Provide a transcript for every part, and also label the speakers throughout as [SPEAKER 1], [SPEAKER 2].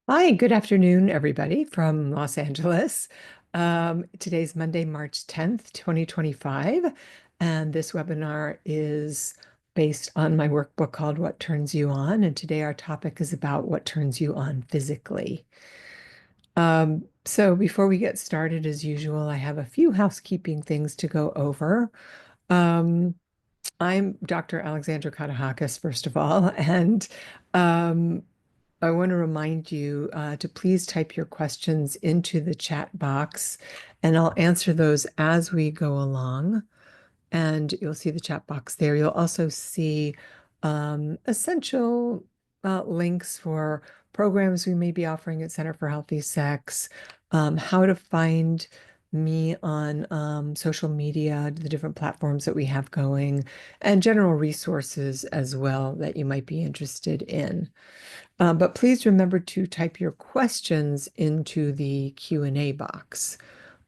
[SPEAKER 1] Hi, good afternoon, everybody from Los Angeles. Today's Monday, March 10th, 2025, and this webinar is based on my workbook called What Turns You On, and today our topic is about what turns you on physically. So before we get started, as usual, I have a few housekeeping things to go over. Um, I'm Dr. Alexandra Katehakis, first of all, and um, I want to remind you to please type your questions into the chat box, and I'll answer those as we go along. And you'll see the chat box there. You'll also see essential links for programs we may be offering at Center for Healthy Sex, how to find me on social media, the different platforms that we have going, and general resources as well that you might be interested in. But please remember to type your questions into the Q&A box.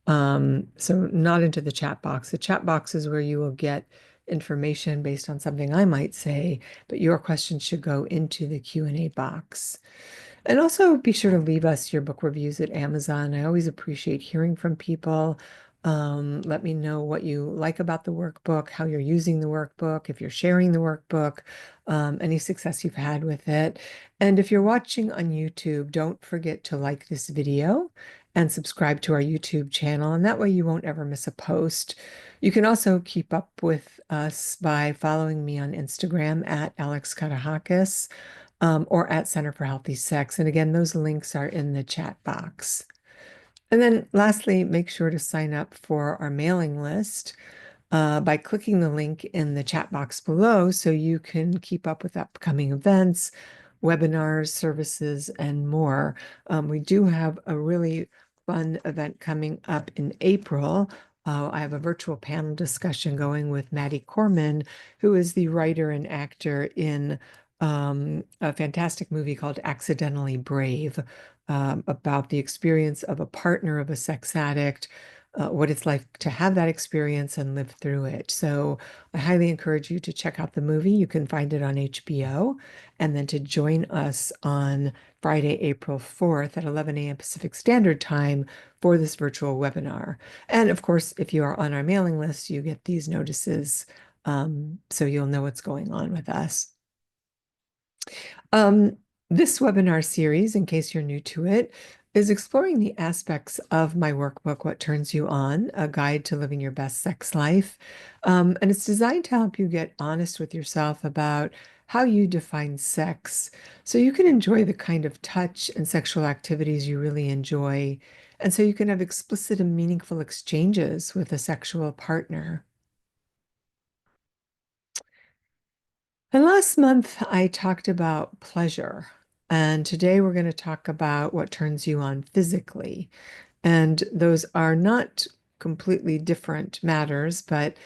[SPEAKER 1] So not into the chat box. The chat box is where you will get information based on something I might say, but your questions should go into the Q&A box. And also be sure to leave us your book reviews at Amazon. I always appreciate hearing from people. Let me know what you like about the workbook, how you're using the workbook, if you're sharing the workbook, any success you've had with it. And if you're watching on YouTube, don't forget to like this video and subscribe to our YouTube channel. And that way you won't ever miss a post. You can also keep up with us by following me on Instagram at Alex Katehakis or at Center for Healthy Sex. And again, those links are in the chat box. And then lastly, make sure to sign up for our mailing list by clicking the link in the chat box below so you can keep up with upcoming events, webinars, services, and more. We do have a really fun event coming up in April. I have a virtual panel discussion going with Maddie Corman, who is the writer and actor in a fantastic movie called Accidentally Brave, about the experience of a partner of a sex addict, what it's like to have that experience and live through it. So I highly encourage you to check out the movie. You can find it on HBO, and then to join us on Friday, April 4th at 11 a.m. Pacific Standard Time for this virtual webinar. And of course, if you are on our mailing list, you get these notices, so you'll know what's going on with us. Um, this webinar series, in case you're new to it, is exploring the aspects of my workbook, What Turns You On, a guide to living your best sex life. And it's designed to help you get honest with yourself about how you define sex so you can enjoy the kind of touch and sexual activities you really enjoy. And so you can have explicit and meaningful exchanges with a sexual partner. And last month, I talked about pleasure. And today we're going to talk about what turns you on physically. And those are not completely different matters, but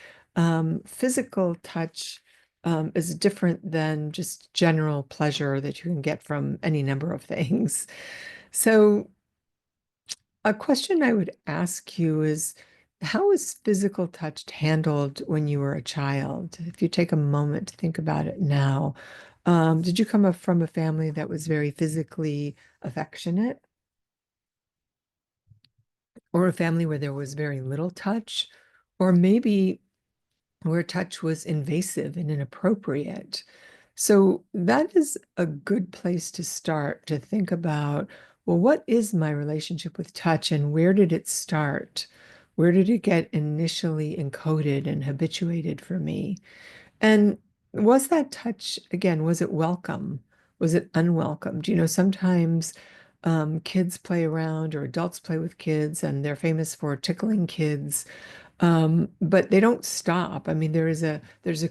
[SPEAKER 1] physical touch is different than just general pleasure that you can get from any number of things. So a question I would ask you is, how was physical touch handled when you were a child? If you take a moment to think about it now, did you come up from a family that was very physically affectionate, or a family where there was very little touch, or maybe where touch was invasive and inappropriate? So that is a good place to start to think about, well, what is my relationship with touch and where did it start? Where did it get initially encoded and habituated for me? And was that touch, again, was it welcome? Was it unwelcome? Do you know, sometimes kids play around or adults play with kids and they're famous for tickling kids, but they don't stop. I mean, there's a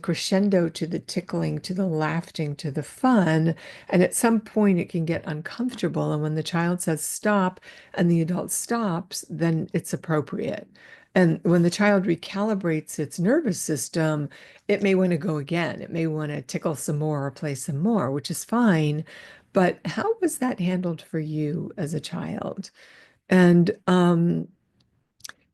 [SPEAKER 1] crescendo to the tickling, to the laughing, to the fun, and at some point it can get uncomfortable. And when the child says stop and the adult stops, then it's appropriate. And when the child recalibrates its nervous system, it may want to go again. It may want to tickle some more or play some more, which is fine. But how was that handled for you as a child? And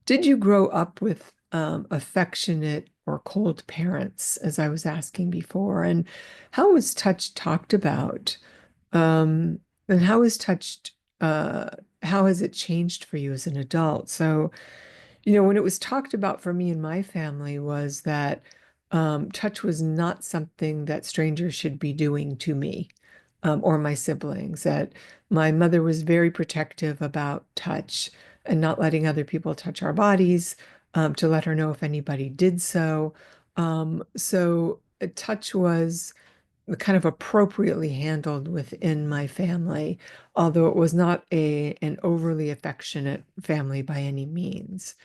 [SPEAKER 1] did you grow up with affectionate or cold parents, as I was asking before? And how was touch talked about? And how is touch uh, how has it changed for you as an adult? So, when it was talked about for me and my family was that touch was not something that strangers should be doing to me or my siblings, that my mother was very protective about touch and not letting other people touch our bodies, to let her know if anybody did so. So touch was kind of appropriately handled within my family, although it was not an overly affectionate family by any means.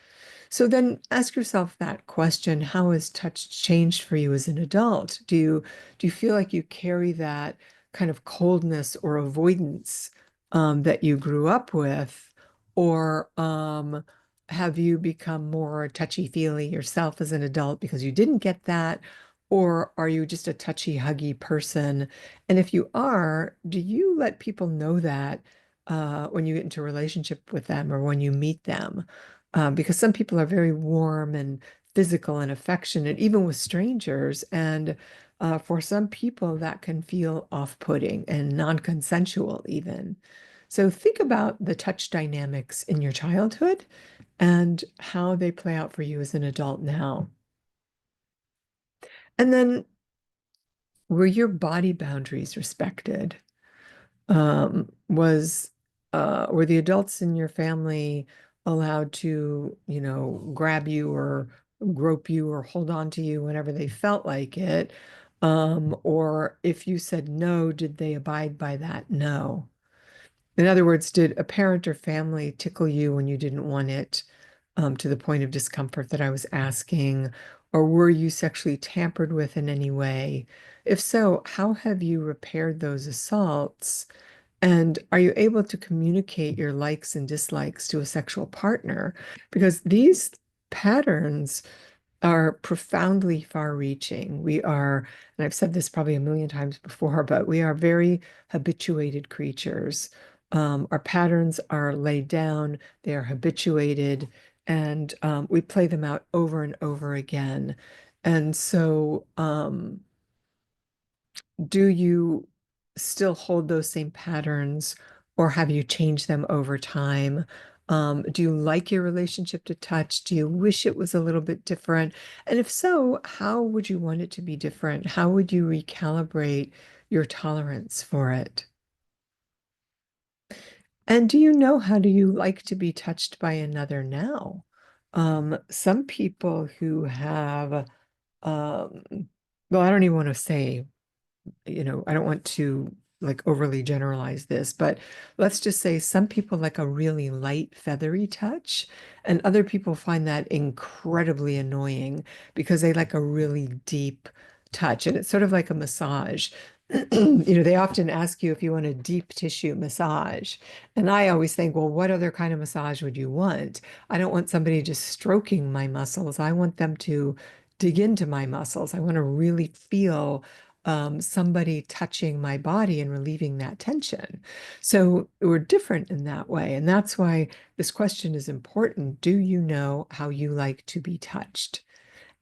[SPEAKER 1] So then ask yourself that question, how has touch changed for you as an adult? Do you feel like you carry that kind of coldness or avoidance that you grew up with? Or have you become more touchy-feely yourself as an adult because you didn't get that? Or are you just a touchy, huggy person? And if you are, do you let people know that when you get into a relationship with them or when you meet them? Because some people are very warm and physical and affectionate, even with strangers. And for some people, that can feel off-putting and non-consensual, even. So think about the touch dynamics in your childhood and how they play out for you as an adult now. And then, were your body boundaries respected? Was were the adults in your family allowed to, grab you or grope you or hold on to you whenever they felt like it? Or if you said no, did they abide by that no? In other words, did a parent or family tickle you when you didn't want it, to the point of discomfort that I was asking? Or were you sexually tampered with in any way? If so, how have you repaired those assaults? And are you able to communicate your likes and dislikes to a sexual partner? Because these patterns are profoundly far-reaching. We are, and I've said this probably a million times before, but we are very habituated creatures. Our patterns are laid down, they are habituated, and we play them out over and over again. And so, do you still hold those same patterns or have you changed them over time? Do you like your relationship to touch? Do you wish it was a little bit different? And if so, how would you want it to be different? How would you recalibrate your tolerance for it? And do you know how do you like to be touched by another now? Some people who have, um, well, I don't even want to say, I don't want to like overly generalize this, but let's just say some people like a really light, feathery touch, and other people find that incredibly annoying because they like a really deep touch. And it's sort of like a massage. They often ask you if you want a deep tissue massage. And I always think, well, what other kind of massage would you want? I don't want somebody just stroking my muscles. I want them to dig into my muscles. I want to really feel somebody touching my body and relieving that tension. So we're different in that way. And that's why this question is important. Do you know how you like to be touched?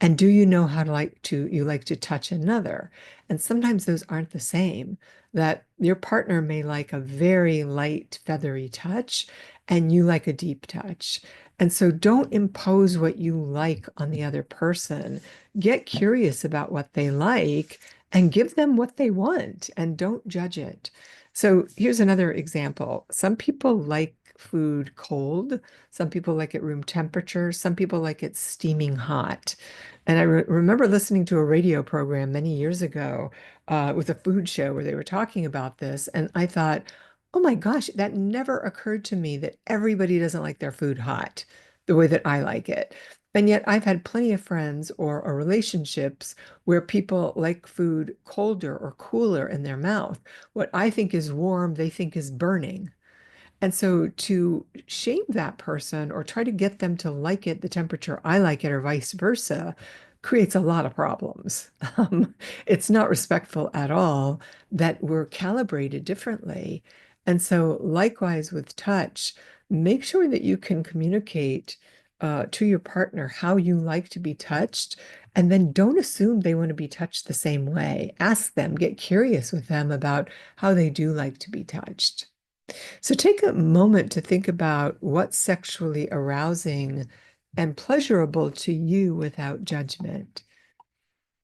[SPEAKER 1] And do you know how to you like to touch another? And sometimes those aren't the same, that your partner may like a very light, feathery touch, and you like a deep touch. And so don't impose what you like on the other person. Get curious about what they like and give them what they want and don't judge it. So here's another example. Some people like food cold. Some people like it room temperature. Some people like it steaming hot. And I remember listening to a radio program many years ago with a food show where they were talking about this. And I thought, oh my gosh, that never occurred to me that everybody doesn't like their food hot the way that I like it. And yet I've had plenty of friends or relationships where people like food colder or cooler in their mouth. What I think is warm, they think is burning. And so to shame that person or try to get them to like it the temperature I like it or vice versa creates a lot of problems. It's not respectful at all that we're calibrated differently. And so likewise with touch, make sure that you can communicate to your partner how you like to be touched. And then don't assume they want to be touched the same way. Ask them, get curious with them about how they do like to be touched. So take a moment to think about what's sexually arousing and pleasurable to you without judgment.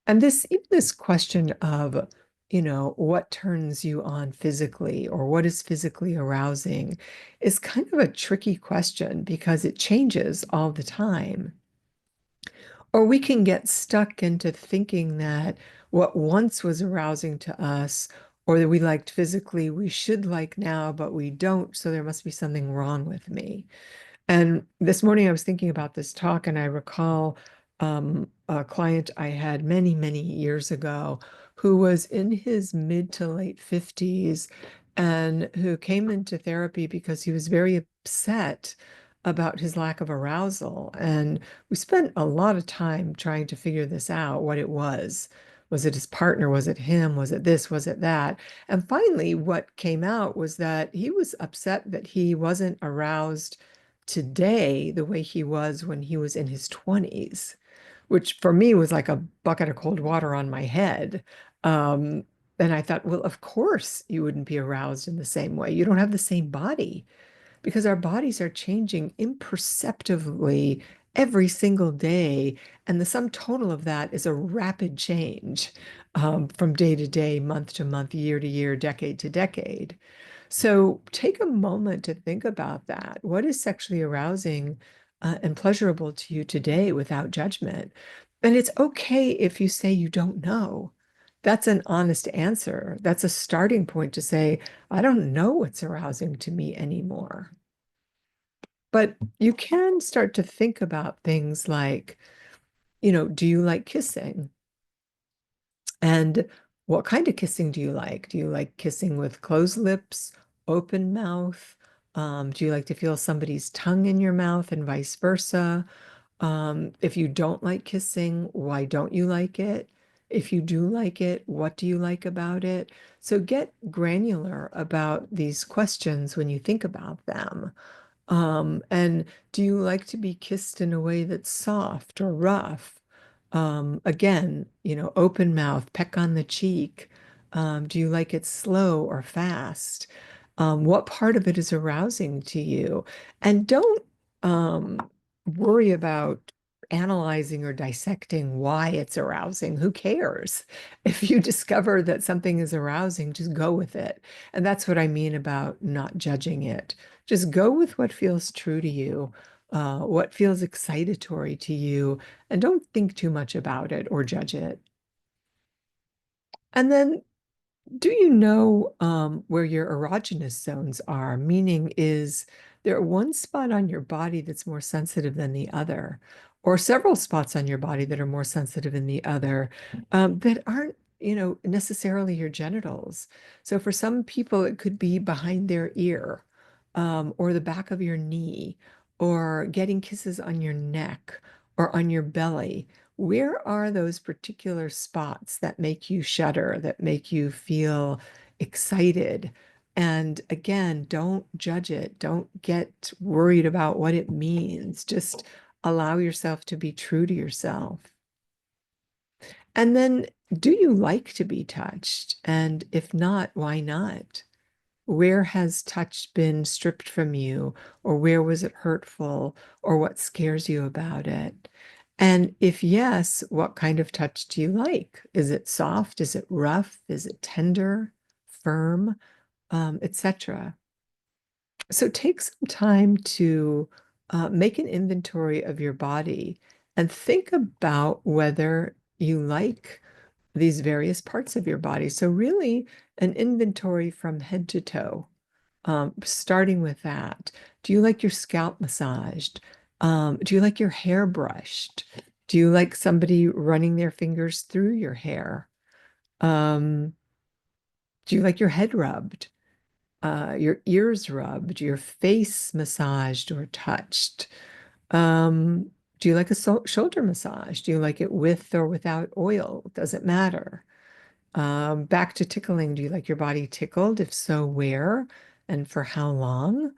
[SPEAKER 1] And even this question of, what turns you on physically or what is physically arousing is kind of a tricky question because it changes all the time. Or we can get stuck into thinking that what once was arousing to us or that we liked physically, we should like now, but we don't. So there must be something wrong with me. And this morning I was thinking about this talk, and I recall a client I had many, many years ago who was in his mid to late 50s and who came into therapy because he was very upset about his lack of arousal. And we spent a lot of time trying to figure this out, what it was. Was it his partner? Was it him? Was it this? Was it that? And finally, what came out was that he was upset that he wasn't aroused today the way he was when he was in his 20s, which for me was like a bucket of cold water on my head. Um, and I thought, well, of course you wouldn't be aroused in the same way. You don't have the same body because our bodies are changing imperceptibly every single day. And the sum total of that is a rapid change from day to day, month to month, year to year, decade to decade. So take a moment to think about that. What is sexually arousing and pleasurable to you today without judgment? And it's okay if you say you don't know. That's an honest answer. That's a starting point to say, I don't know what's arousing to me anymore. But you can start to think about things like, do you like kissing? And what kind of kissing do you like? Do you like kissing with closed lips, open mouth? Do you like to feel somebody's tongue in your mouth and vice versa? If you don't like kissing, why don't you like it? If you do like it, what do you like about it? So get granular about these questions when you think about them. And do you like to be kissed in a way that's soft or rough? Again, open mouth, peck on the cheek. Do you like it slow or fast? What part of it is arousing to you? And don't worry about analyzing or dissecting why it's arousing. Who cares? If you discover that something is arousing, just go with it. And that's what I mean about not judging it. Just go with what feels true to you, what feels excitatory to you, and don't think too much about it or judge it. And then, do you know where your erogenous zones are? Meaning, is there one spot on your body that's more sensitive than the other, or several spots on your body that are more sensitive than the other, that aren't, necessarily your genitals? So for some people, it could be behind their ear, or the back of your knee, or getting kisses on your neck or on your belly. Where are those particular spots that make you shudder, that make you feel excited? And again, don't judge it. Don't get worried about what it means. Just allow yourself to be true to yourself. And then, do you like to be touched? And if not, why not? Where has touch been stripped from you, or where was it hurtful, or what scares you about it? And if yes, what kind of touch do you like? Is it soft? Is it rough? Is it tender, firm, etc.? So take some time to make an inventory of your body and think about whether you like these various parts of your body. So really an inventory from head to toe, starting with that. Do you like your scalp massaged? Do you like your hair brushed? Do you like somebody running their fingers through your hair? Um, do you like your head rubbed? Your ears rubbed, your face massaged or touched? Do you like a shoulder massage? Do you like it with or without oil? Does it matter? Back to tickling. Do you like your body tickled? If so, where and for how long?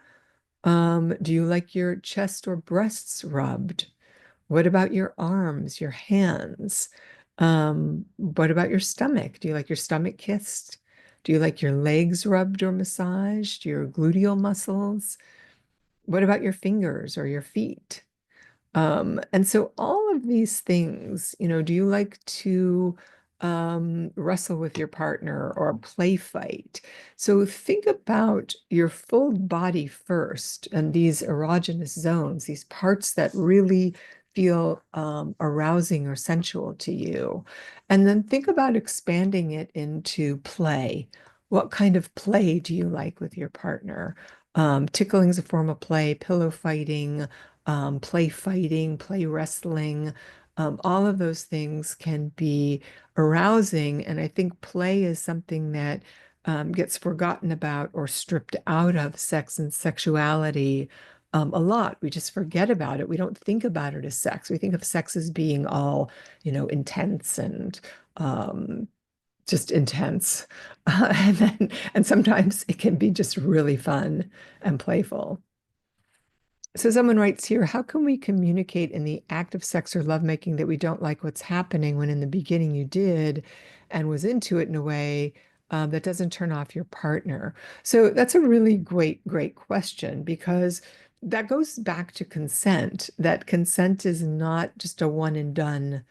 [SPEAKER 1] Do you like your chest or breasts rubbed? What about your arms, your hands? What about your stomach? Do you like your stomach kissed? Do you like your legs rubbed or massaged, your gluteal muscles? What about your fingers or your feet? And so all of these things, do you like to wrestle with your partner or play fight? So think about your full body first and these erogenous zones, these parts that really feel arousing or sensual to you. And then think about expanding it into play. What kind of play do you like with your partner? Tickling is a form of play, pillow fighting, play fighting, play wrestling. All of those things can be arousing. And I think play is something that gets forgotten about or stripped out of sex and sexuality a lot. We just forget about it. We don't think about it as sex. We think of sex as being all, intense and just intense. And sometimes it can be just really fun and playful. So someone writes here, how can we communicate in the act of sex or lovemaking that we don't like what's happening when in the beginning you did and was into it in a way that doesn't turn off your partner? So that's a really great question because that goes back to consent, that consent is not just a one and done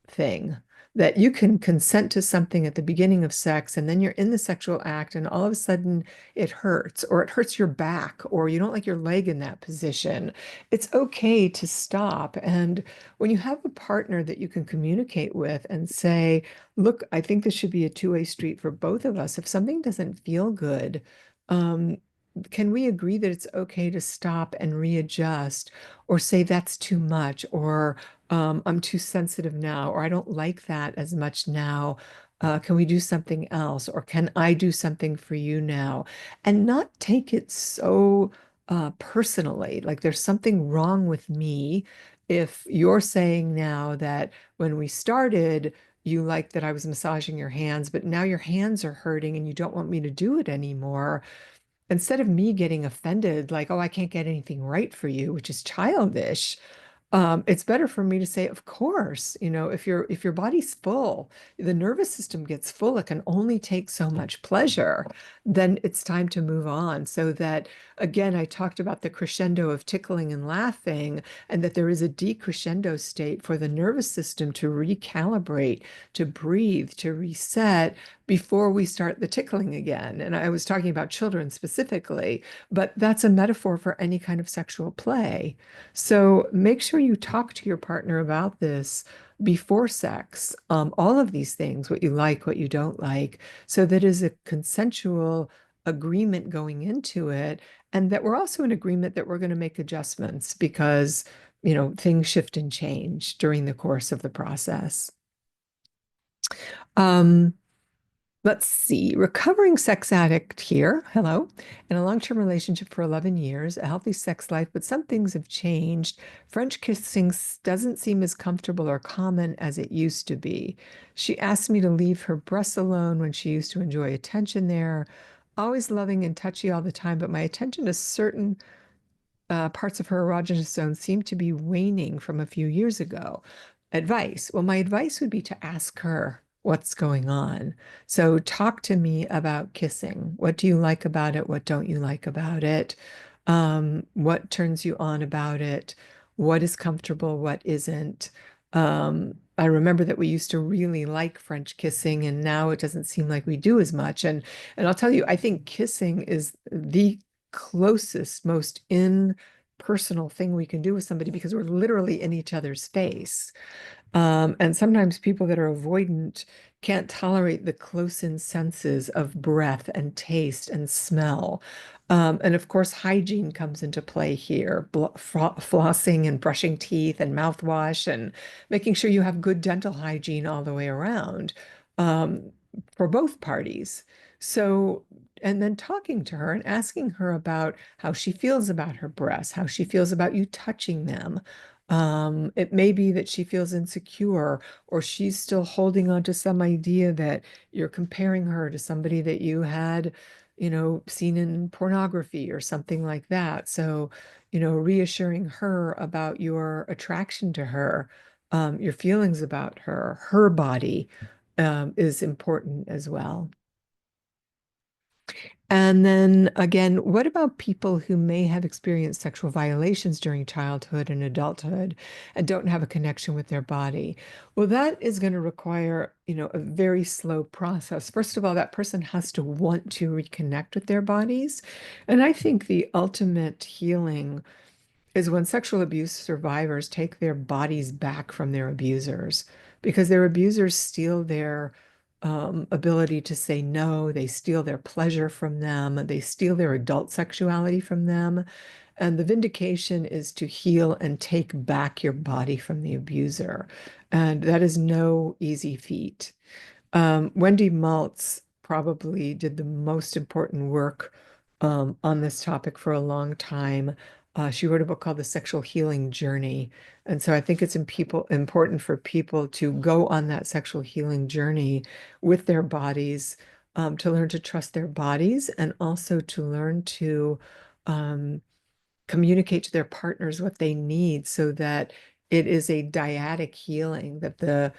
[SPEAKER 1] thing. That you can consent to something at the beginning of sex and then you're in the sexual act and all of a sudden it hurts or it hurts your back or you don't like your leg in that position. It's okay to stop. And when you have a partner that you can communicate with and say, look, I think this should be a two-way street for both of us. If something doesn't feel good, um, can we agree that it's okay to stop and readjust or say that's too much or I'm too sensitive now, or I don't like that as much now. Can we do something else? Or can I do something for you now? And not take it so personally, like there's something wrong with me if you're saying now that when we started, you liked that I was massaging your hands, but now your hands are hurting and you don't want me to do it anymore. Instead of me getting offended, like, oh, I can't get anything right for you, which is childish, it's better for me to say, of course, if your body's full, the nervous system gets full, it can only take so much pleasure, then it's time to move on. So that again, I talked about the crescendo of tickling and laughing, and that there is a decrescendo state for the nervous system to recalibrate, to breathe, to reset before we start the tickling again. And I was talking about children specifically, but that's a metaphor for any kind of sexual play. So make sure you talk to your partner about this before sex, all of these things, what you like, what you don't like, so that is a consensual agreement going into it, and that we're also in agreement that we're going to make adjustments because, things shift and change during the course of the process. Um, Let's see. Recovering sex addict here. Hello. In a long-term relationship for 11 years, a healthy sex life, but some things have changed. French kissing doesn't seem as comfortable or common as it used to be. She asked me to leave her breasts alone when she used to enjoy attention there. Always loving and touchy all the time, but my attention to certain parts of her erogenous zone seem to be waning from a few years ago. Advice. Well, my advice would be to ask her what's going on. So talk to me about kissing. What do you like about it? What don't you like about it? What turns you on about it? What is comfortable? What isn't? I remember that we used to really like French kissing, and now it doesn't seem like we do as much. And I'll tell you, I think kissing is the closest, most impersonal thing we can do with somebody because we're literally in each other's face. And sometimes people that are avoidant can't tolerate the close-in senses of breath and taste and smell. And of course, hygiene comes into play here, flossing and brushing teeth and mouthwash and making sure you have good dental hygiene all the way around um, for both parties. So, and then talking to her and asking her about how she feels about her breasts, how she feels about you touching them. It may be that she feels insecure or she's still holding on to some idea that you're comparing her to somebody that you had, seen in pornography or something like that. So, reassuring her about your attraction to her, your feelings about her, her body, is important as well. And then again, what about people who may have experienced sexual violations during childhood and adulthood and don't have a connection with their body? Well, that is going to require, a very slow process. First of all, that person has to want to reconnect with their bodies. And I think the ultimate healing is when sexual abuse survivors take their bodies back from their abusers because their abusers steal their ability to say no, they steal their pleasure from them, they steal their adult sexuality from them. And the vindication is to heal and take back your body from the abuser. And that is no easy feat. Wendy Maltz probably did the most important work on this topic for a long time. She wrote a book called The Sexual Healing Journey. And so I think it's important for people to go on that sexual healing journey with their bodies, to learn to trust their bodies and also to learn to um, communicate to their partners what they need so that it is a dyadic healing that the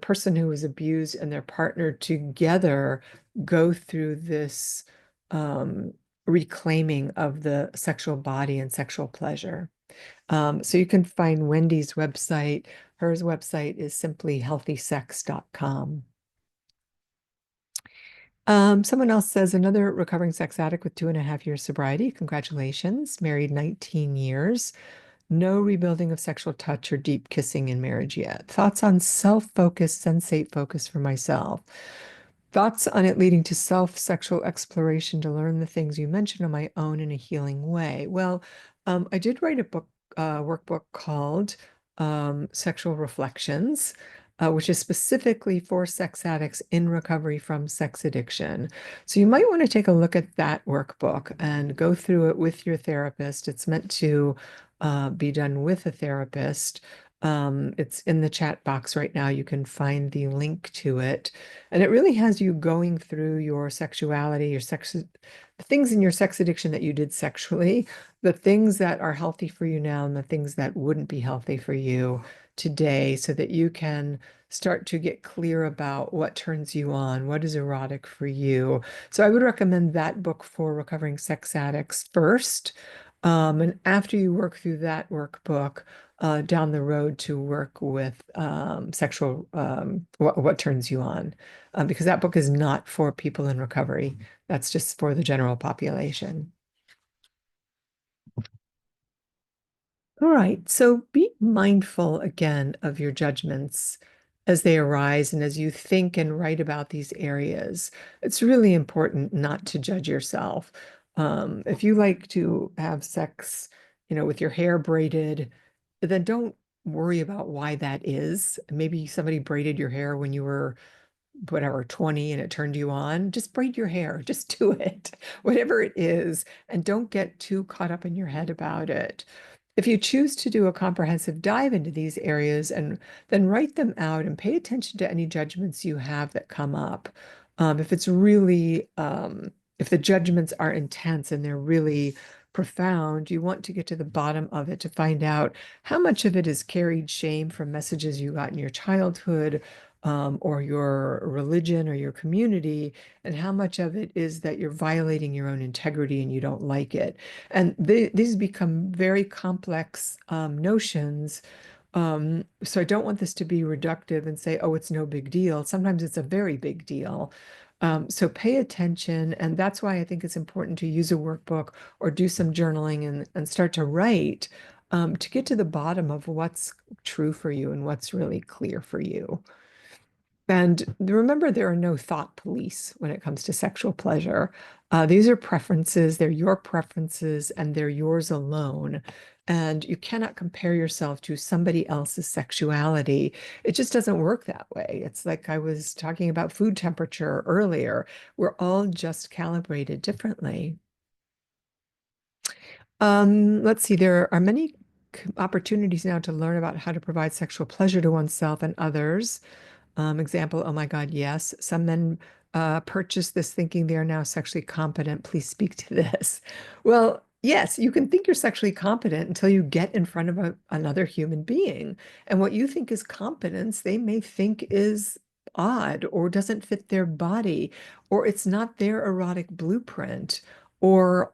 [SPEAKER 1] person who was abused and their partner together go through this um, reclaiming of the sexual body and sexual pleasure. So you can find Wendy's website. Her website is simply healthysex.com. Someone else says another recovering sex addict with 2.5 years sobriety. Congratulations, married 19 years. No rebuilding of sexual touch or deep kissing in marriage yet. Thoughts on self-focused, sensate focus for myself. Thoughts on it leading to self-sexual exploration to learn the things you mentioned on my own in a healing way. Well, I did write a workbook called Sexual Reflections, which is specifically for sex addicts in recovery from sex addiction. So you might want to take a look at that workbook and go through it with your therapist. It's meant to be done with a therapist. It's in the chat box right now. You can find the link to it. And it really has you going through your sexuality, the things in your sex addiction that you did sexually, the things that are healthy for you now, and the things that wouldn't be healthy for you today, so that you can start to get clear about what turns you on, what is erotic for you. So I would recommend that book for recovering sex addicts first. And after you work through that workbook, down the road to work with what turns you on, because that book is not for people in recovery. That's just for the general population. All right, so be mindful again of your judgments as they arise and as you think and write about these areas. It's really important not to judge yourself. If you like to have sex, with your hair braided, then don't worry about why that is. Maybe somebody braided your hair when you were whatever 20 and it turned you on. Just braid your hair, just do it, whatever it is, and don't get too caught up in your head about it. If you choose to do a comprehensive dive into these areas and then write them out and pay attention to any judgments you have that come up. If it's really, if the judgments are intense and they're really profound, you want to get to the bottom of it to find out how much of it is carried shame from messages you got in your childhood, or your religion or your community, and how much of it is that you're violating your own integrity and you don't like it. And these become very complex notions. So I don't want this to be reductive and say, oh, it's no big deal. Sometimes it's a very big deal. So pay attention. And that's why I think it's important to use a workbook or do some journaling and start to write, to get to the bottom of what's true for you and what's really clear for you. And remember, there are no thought police when it comes to sexual pleasure. These are preferences, they're your preferences, and they're yours alone. And you cannot compare yourself to somebody else's sexuality. It just doesn't work that way. It's like I was talking about food temperature earlier. We're all just calibrated differently. Let's see, there are many opportunities now to learn about how to provide sexual pleasure to oneself and others. Example, oh my God, yes. Some men purchase this thinking they are now sexually competent. Please speak to this. Well, yes, you can think you're sexually competent until you get in front of another human being. And what you think is competence, they may think is odd or doesn't fit their body, or it's not their erotic blueprint, or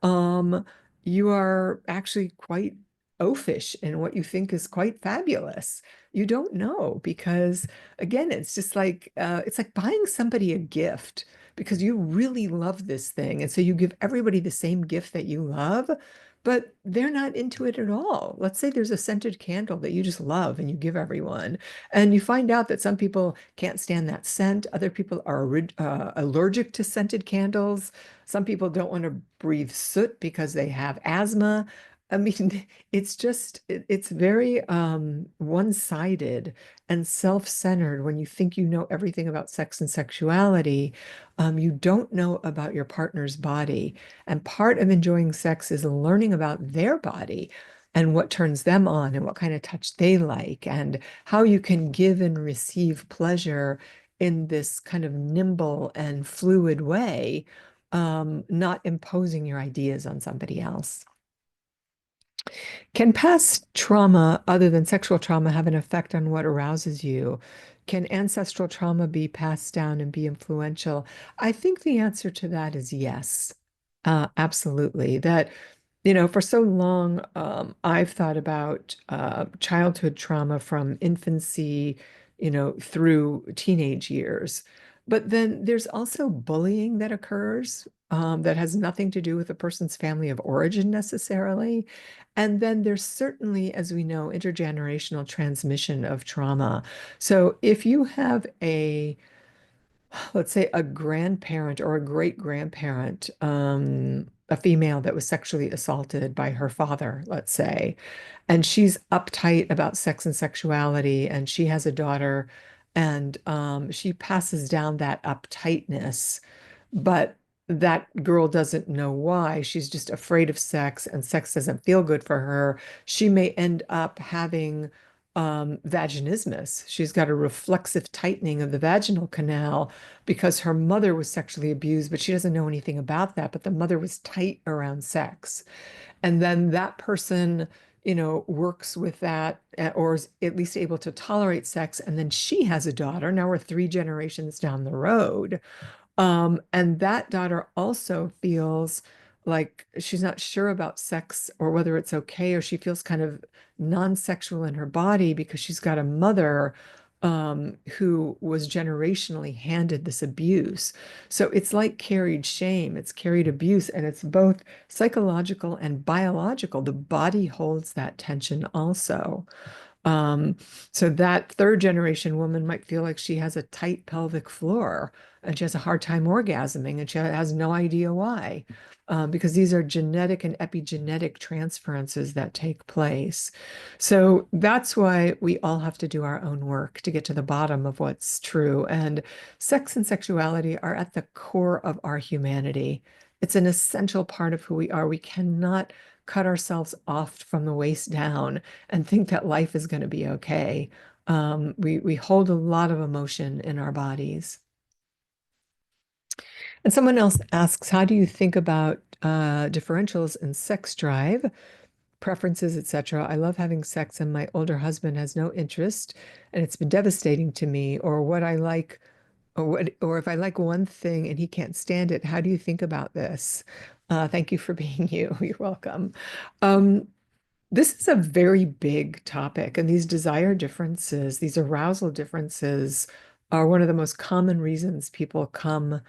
[SPEAKER 1] you are actually quite oafish in what you think is quite fabulous. You don't know because again, it's like buying somebody a gift because you really love this thing. And so you give everybody the same gift that you love, but they're not into it at all. Let's say there's a scented candle that you just love and you give everyone, and you find out that some people can't stand that scent. Other people are allergic to scented candles. Some people don't want to breathe soot because they have asthma. I mean, it's very one-sided and self-centered when you think you know everything about sex and sexuality. You don't know about your partner's body. And part of enjoying sex is learning about their body and what turns them on and what kind of touch they like and how you can give and receive pleasure in this kind of nimble and fluid way, not imposing your ideas on somebody else. Can past trauma, other than sexual trauma, have an effect on what arouses you? Can ancestral trauma be passed down and be influential? I think the answer to that is yes. Absolutely. For so long, I've thought about childhood trauma from infancy, through teenage years. But then there's also bullying that occurs that has nothing to do with a person's family of origin necessarily. And then there's certainly, as we know, intergenerational transmission of trauma. So if you have let's say a grandparent or a great grandparent, a female that was sexually assaulted by her father, let's say, and she's uptight about sex and sexuality, and she has a daughter, and she passes down that uptightness, but that girl doesn't know why. She's just afraid of sex, and sex doesn't feel good for her. She may end up having vaginismus. She's got a reflexive tightening of the vaginal canal because her mother was sexually abused, but she doesn't know anything about that. But the mother was tight around sex. And then that person, works with that or is at least able to tolerate sex. And then she has a daughter. Now we're 3 generations down the road. And that daughter also feels like she's not sure about sex or whether it's okay, or she feels kind of non-sexual in her body because she's got a mother who was generationally handed this abuse. So it's like carried shame, it's carried abuse, and it's both psychological and biological. The body holds that tension also. Um, so that third generation woman might feel like she has a tight pelvic floor and she has a hard time orgasming and she has no idea why. Because these are genetic and epigenetic transferences that take place. So that's why we all have to do our own work to get to the bottom of what's true. And sex and sexuality are at the core of our humanity. It's an essential part of who we are. We cannot cut ourselves off from the waist down and think that life is going to be okay. We hold a lot of emotion in our bodies. And someone else asks, how do you think about differentials in sex drive, preferences, etc.? I love having sex, and my older husband has no interest, and it's been devastating to me. Or what I like, or if I like one thing and he can't stand it, how do you think about this? Thank you for being you. You're welcome. Um, this is a very big topic, and these desire differences, these arousal differences, are one of the most common reasons people come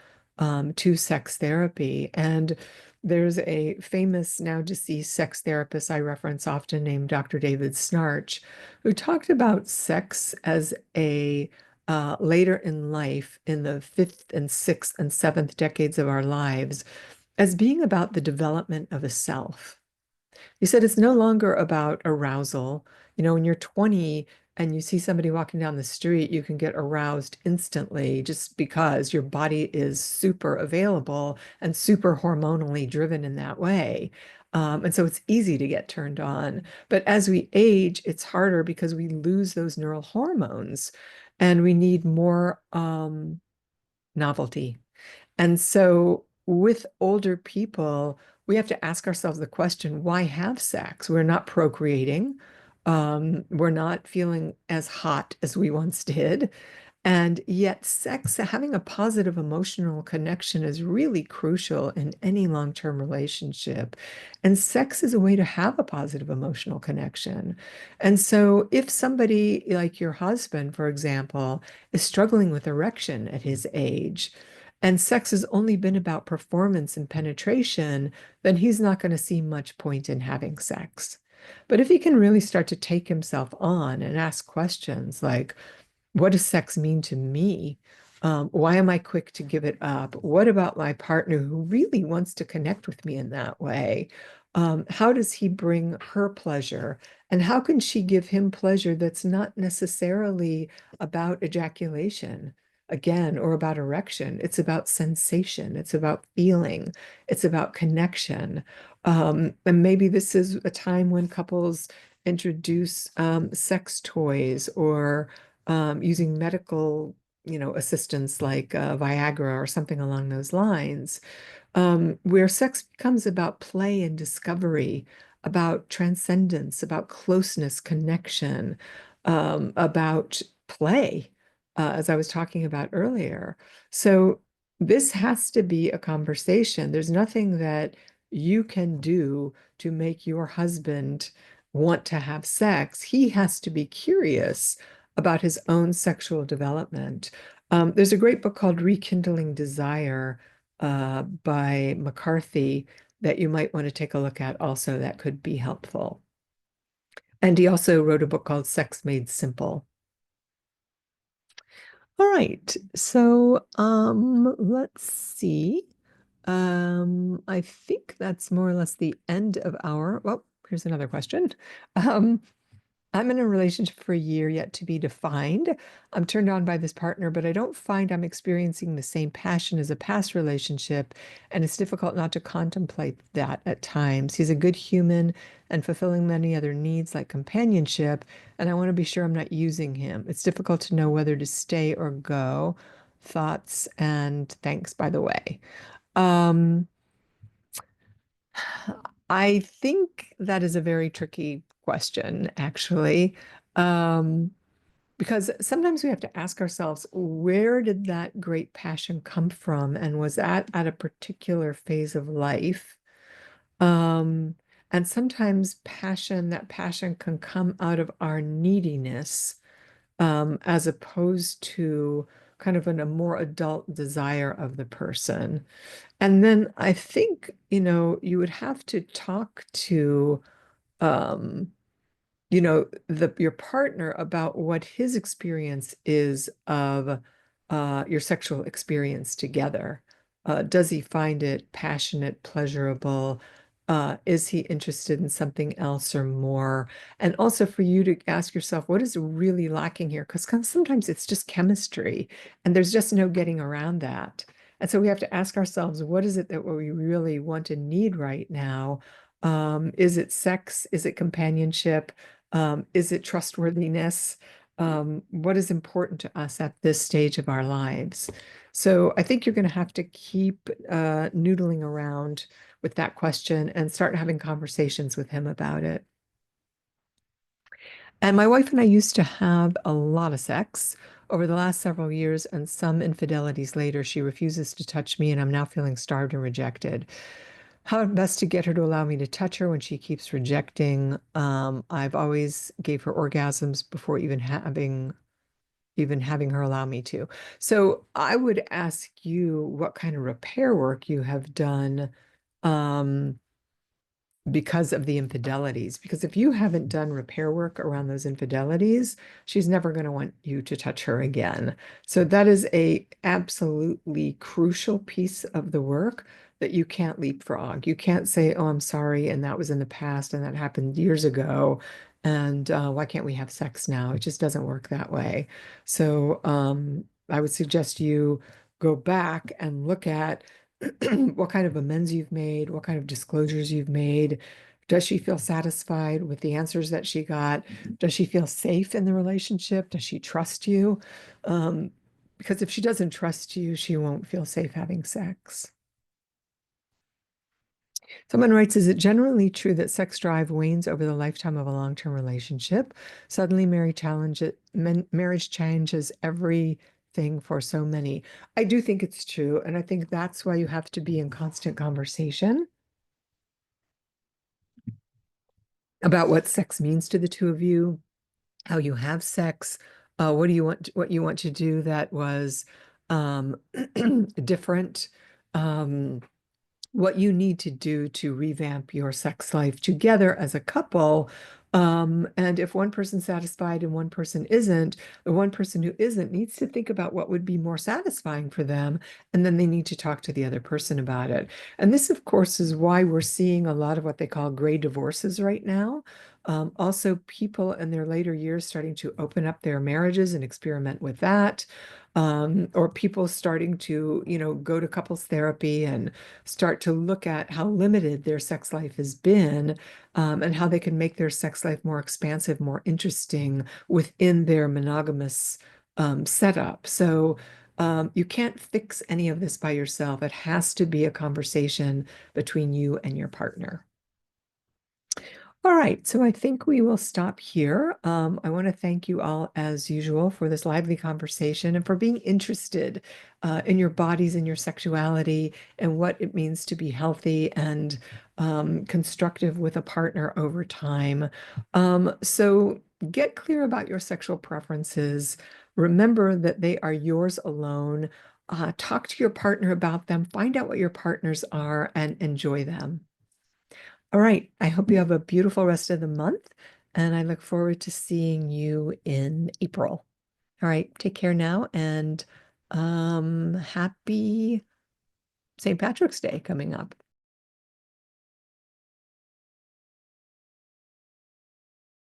[SPEAKER 1] to sex therapy. And there's a famous, now deceased sex therapist I reference often named Dr. David Snarch, who talked about sex as a later in life, in the fifth and sixth and seventh decades of our lives, as being about the development of a self. You said it's no longer about arousal. When you're 20 and you see somebody walking down the street, you can get aroused instantly just because your body is super available and super hormonally driven in that way. And so it's easy to get turned on. But as we age, it's harder because we lose those neural hormones and we need more novelty. And so with older people, we have to ask ourselves the question, why have sex? We're not procreating. We're not feeling as hot as we once did. And yet, sex, having a positive emotional connection is really crucial in any long-term relationship. And sex is a way to have a positive emotional connection. And so, if somebody like your husband, for example, is struggling with erection at his age, and sex has only been about performance and penetration, then he's not going to see much point in having sex. But if he can really start to take himself on and ask questions like, what does sex mean to me? Why am I quick to give it up? What about my partner who really wants to connect with me in that way? How does he bring her pleasure? And how can she give him pleasure that's not necessarily about ejaculation, again, or about erection? It's about sensation, it's about feeling, it's about connection. And maybe this is a time when couples introduce sex toys or using medical, assistance like Viagra or something along those lines, where sex becomes about play and discovery, about transcendence, about closeness, connection, about play, as I was talking about earlier. So this has to be a conversation. There's nothing that you can do to make your husband want to have sex. He has to be curious about his own sexual development. There's a great book called Rekindling Desire by McCarthy that you might want to take a look at also that could be helpful. And he also wrote a book called Sex Made Simple. All right, so let's see. I think that's more or less the end of our, well, here's another question. Um, I'm in a relationship for a year yet to be defined. I'm turned on by this partner, but I don't find I'm experiencing the same passion as a past relationship, and it's difficult not to contemplate that at times. He's a good human and fulfilling many other needs like companionship, and I want to be sure I'm not using him. It's difficult to know whether to stay or go. Thoughts and thanks, by the way. Um, I think that is a very tricky question, actually. Um, because sometimes we have to ask ourselves, where did that great passion come from? And was that at a particular phase of life? Um, and sometimes that passion can come out of our neediness, as opposed to kind of a more adult desire of the person. And then I think, you would have to talk to, um, your partner about what his experience is of your sexual experience together. Does he find it passionate, pleasurable? Is he interested in something else or more? And also for you to ask yourself, what is really lacking here? Because sometimes it's just chemistry, and there's just no getting around that. And so we have to ask ourselves, what is it that we really want and need right now? Is it sex? Is it companionship? Is it trustworthiness? What is important to us at this stage of our lives? So I think you're going to have to keep noodling around with that question and start having conversations with him about it. And my wife and I used to have a lot of sex over the last several years, and some infidelities later, she refuses to touch me, and I'm now feeling starved and rejected. How best to get her to allow me to touch her when she keeps rejecting. I've always gave her orgasms before even having her allow me to. So I would ask you what kind of repair work you have done, um, because of the infidelities. Because if you haven't done repair work around those infidelities, she's never going to want you to touch her again. So that is a absolutely crucial piece of the work that you can't leapfrog. You can't say, "Oh, I'm sorry, and that was in the past, and that happened years ago, and why can't we have sex now?" It just doesn't work that way. So I would suggest you go back and look at what kind of amends you've made, what kind of disclosures you've made. Does she feel satisfied with the answers that she got? Does she feel safe in the relationship? Does she trust you? Um, because if she doesn't trust you, she won't feel safe having sex. Someone writes, is it generally true that sex drive wanes over the lifetime of a long-term relationship? Suddenly marriage changes every thing for so many. I do think it's true, and I think that's why you have to be in constant conversation about what sex means to the two of you, how you have sex, what you want to do that was um, different, um, what you need to do to revamp your sex life together as a couple. And if one person's satisfied and one person isn't, the one person who isn't needs to think about what would be more satisfying for them, and then they need to talk to the other person about it. And this, of course, is why we're seeing a lot of what they call gray divorces right now. Also, people in their later years starting to open up their marriages and experiment with that. Or people starting to, go to couples therapy and start to look at how limited their sex life has been, and how they can make their sex life more expansive, more interesting within their monogamous setup. So you can't fix any of this by yourself. It has to be a conversation between you and your partner. All right, so I think we will stop here. I want to thank you all, as usual, for this lively conversation and for being interested in your bodies and your sexuality and what it means to be healthy and constructive with a partner over time. So get clear about your sexual preferences. Remember that they are yours alone. Talk to your partner about them, find out what your partners are, and enjoy them. All right. I hope you have a beautiful rest of the month, and I look forward to seeing you in April. All right. Take care now, and happy St. Patrick's Day coming up.